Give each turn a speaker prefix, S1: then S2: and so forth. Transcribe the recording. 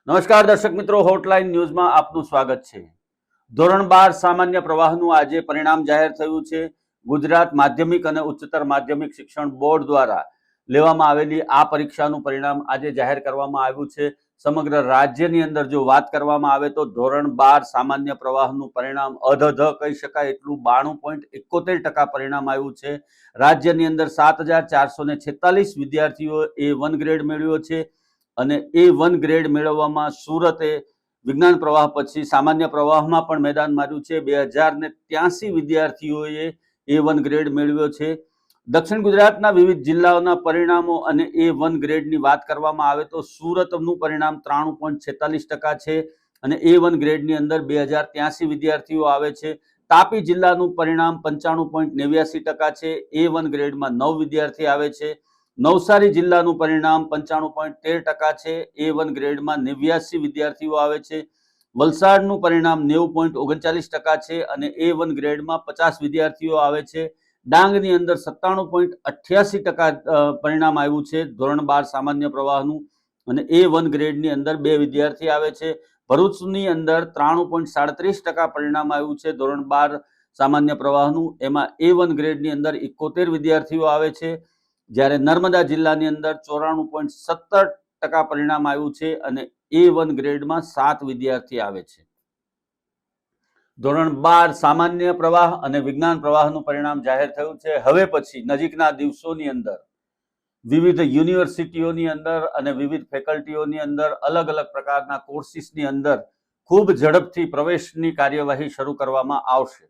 S1: નમસ્કાર દર્શક મિત્રો, હોટલાઇન ન્યૂઝમાં આપનું સ્વાગત છે। ધોરણ 12 સામાન્ય પ્રવાહનું આજે પરિણામ જાહેર થયું છે। ગુજરાત માધ્યમિક અને ઉચ્ચતર માધ્યમિક શિક્ષણ બોર્ડ દ્વારા લેવામાં આવેલી આ પરીક્ષાનું પરિણામ આજે જાહેર કરવામાં આવ્યું છે। સમગ્ર રાજ્યની અંદર જો વાત કરવામાં આવે તો ધોરણ 12 સામાન્ય પ્રવાહનું પરિણામ અધધ કહી શકાય એટલું 92.71% પરિણામ આવ્યું છે। રાજ્યની અંદર 7,446 વિદ્યાર્થીઓ A1 ગ્રેડ મેળવ્યો છે અને A1 ગ્રેડ મેળવવામાં સુરતે વિજ્ઞાન પ્રવાહ પછી સામાન્ય પ્રવાહમાં પણ મેદાન માર્યું છે। 2083 વિદ્યાર્થીઓએ A1 ગ્રેડ મેળવ્યો છે। દક્ષિણ ગુજરાતના વિવિધ જિલ્લાઓના પરિણામો અને A1 ગ્રેડની વાત કરવામાં આવે તો સુરતનું પરિણામ 93.46% છે અને A1 ગ્રેડની અંદર 2083 વિદ્યાર્થીઓ આવે છે। તાપી જિલ્લાનું પરિણામ 95.89% છે। A1 ગ્રેડમાં 9 વિદ્યાર્થી આવે છે। નવસારી જિલ્લાનું પરિણામ 95.13% છે। A1 ગ્રેડમાં 89 વિદ્યાર્થીઓ આવે છે। વલસાડનું પરિણામ 90.39% છે અને A1 ગ્રેડમાં 50 વિદ્યાર્થીઓ આવે છે। ડાંગની અંદર 97.88% પરિણામ આવ્યું છે ધોરણ 12 સામાન્ય પ્રવાહનું અને A1 ગ્રેડની અંદર 2 વિદ્યાર્થી આવે છે। ભરૂચની અંદર 93.37% પરિણામ આવ્યું છે ધોરણ 12 સામાન્ય પ્રવાહનું, એમાં A1 ગ્રેડની અંદર 71 વિદ્યાર્થીઓ આવે છે। જ્યારે નર્મદા જિલ્લાની અંદર 94.17% પરિણામ આવ્યું છે અને A1 ગ્રેડમાં 7 વિદ્યાર્થી આવે છે। ધોરણ 12 સામાન્ય પ્રવાહ અને વિજ્ઞાન પ્રવાહનું પરિણામ જાહેર થયું છે। હવે પછી નજીકના દિવસોની અંદર વિવિધ યુનિવર્સિટીઓની અંદર અને વિવિધ ફેકલ્ટીઓની અંદર અલગ અલગ પ્રકારના કોર્સિસની અંદર ખૂબ ઝડપથી પ્રવેશની કાર્યવાહી શરૂ કરવામાં આવશે।